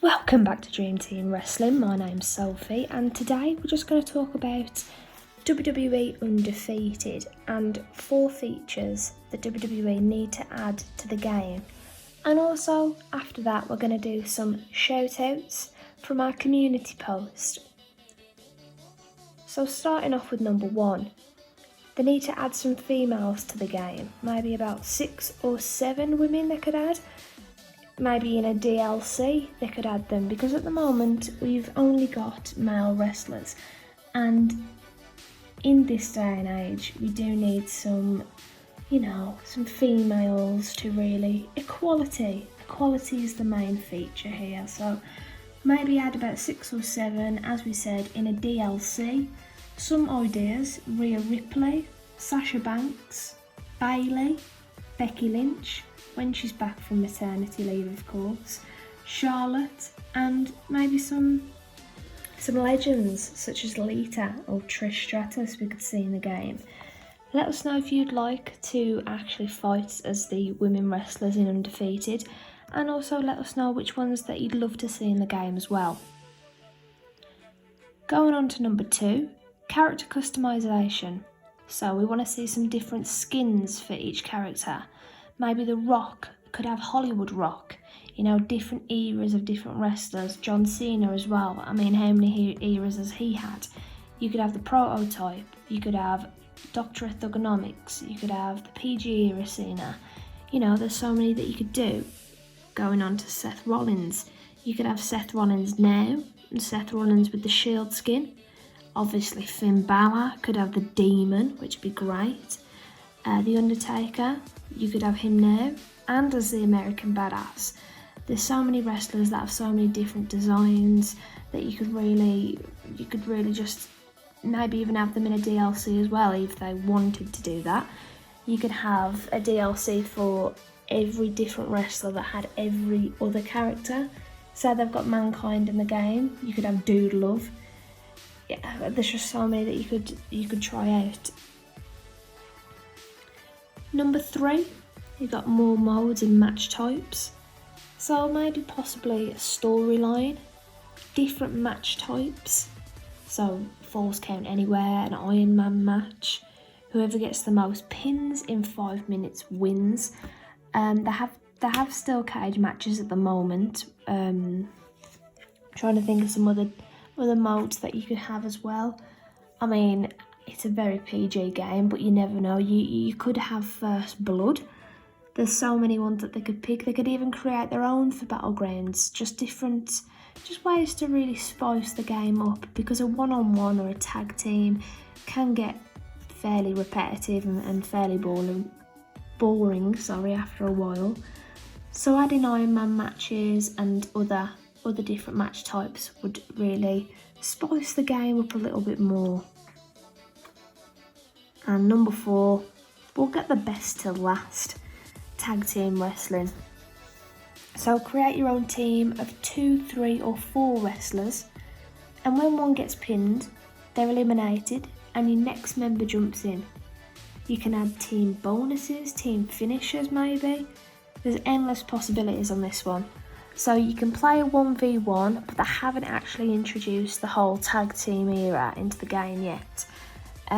Welcome back to Dream Team Wrestling. My name's Sophie, and today we're just going to talk about WWE Undefeated and 4 features that WWE need to add to the game. And also, after that, we're going to do some shout-outs from our community post. So starting off with number 1, they need to add some females to the game. Maybe about 6 or 7 women they could add. Maybe in a DLC they could add them, because at the moment we've only got male wrestlers, and in this day and age we do need some females to really equality is the main feature here. So maybe add about 6 or 7, as we said, in a DLC. Some ideas: Rhea Ripley, Sasha Banks, Bayley, Becky Lynch when she's back from maternity leave, of course, Charlotte, and maybe some legends such as Lita or Trish Stratus we could see in the game. Let us know if you'd like to actually fight as the women wrestlers in Undefeated, and also let us know which ones that you'd love to see in the game as well. Going on to number 2, character customization. So we want to see some different skins for each character. Maybe The Rock could have Hollywood Rock, different eras of different wrestlers. John Cena as well. I mean, how many eras has he had? You could have the Prototype, you could have Dr. Thugonomics, you could have the PG era Cena. There's so many that you could do. Going on to Seth Rollins. You could have Seth Rollins now and Seth Rollins with the Shield skin. Obviously Finn Balor could have the Demon, which would be great. The Undertaker, you could have him now, and as the American Badass. There's so many wrestlers that have so many different designs that you could really just maybe even have them in a DLC as well if they wanted to do that. You could have a DLC for every different wrestler that had every other character. Say they've got Mankind in the game, you could have Dude Love. Yeah, there's just so many that you could try out. Number 3, you've got more modes and match types. So maybe possibly a storyline, different match types. So Falls Count Anywhere, an Iron Man match. Whoever gets the most pins in 5 minutes wins. They have steel cage matches at the moment. Trying to think of some other modes that you could have as well. I mean, it's a very PG game, but you never know. You could have First Blood. There's so many ones that they could pick. They could even create their own for Battlegrounds. Just ways to really spice the game up, because a one-on-one or a tag team can get fairly repetitive and fairly boring after a while. So adding Iron Man matches and other different match types would really spice the game up a little bit more. And number 4, we'll get the best till last, tag team wrestling. So create your own team of 2, 3 or 4 wrestlers, and when one gets pinned, they're eliminated and your next member jumps in. You can add team bonuses, team finishers maybe. There's endless possibilities on this one. So you can play a 1v1, but they haven't actually introduced the whole tag team era into the game yet,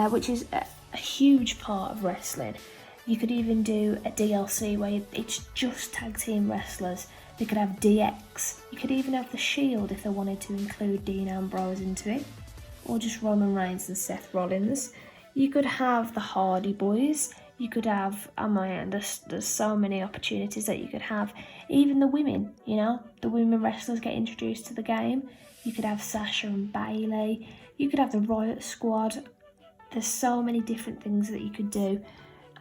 which is a huge part of wrestling. You could even do a DLC where it's just tag team wrestlers. They could have DX. You could even have the Shield if they wanted to include Dean Ambrose into it, or just Roman Reigns and Seth Rollins. You could have the Hardy Boys. You could have, there's so many opportunities that you could have. Even the women, the women wrestlers get introduced to the game. You could have Sasha and Bayley. You could have the Riot Squad. There's so many different things that you could do.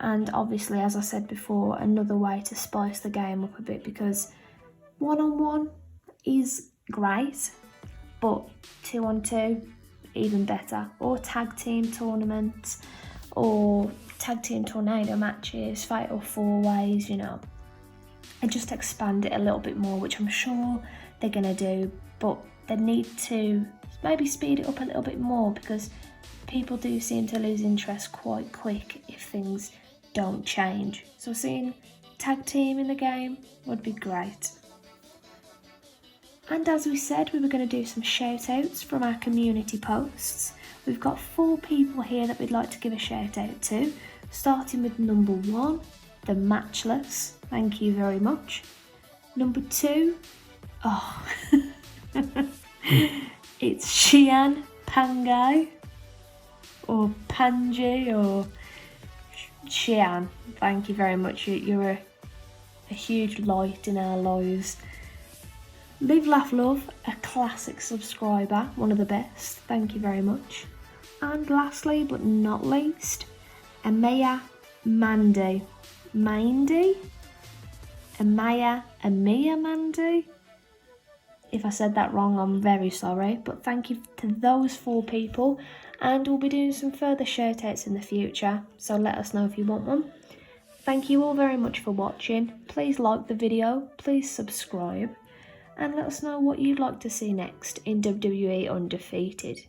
And obviously, as I said before, another way to spice the game up a bit, because one-on-one is great, but 2-on-2, even better. Or tag team tournaments, or tag team tornado matches, fatal 4-ways, and just expand it a little bit more, which I'm sure they're going to do, but they need to maybe speed it up a little bit more, because people do seem to lose interest quite quick if things don't change. So seeing tag team in the game would be great. And as we said, we were going to do some shout outs from our community posts. We've got 4 people here that we'd like to give a shout out to, starting with number 1, the Matchless. Thank you very much. Number 2, it's Xian Pangai, or Panji, or Xian. Thank you very much. You're a huge light in our lives. Live, Laugh, Love, a classic subscriber, one of the best. Thank you very much. And lastly, but not least, Amaya Mandy. Amaya Mandy. If I said that wrong, I'm very sorry. But thank you to those 4 people. And we'll be doing some further shout outs in the future. So let us know if you want one. Thank you all very much for watching. Please like the video. Please subscribe. And let us know what you'd like to see next in WWE Undefeated.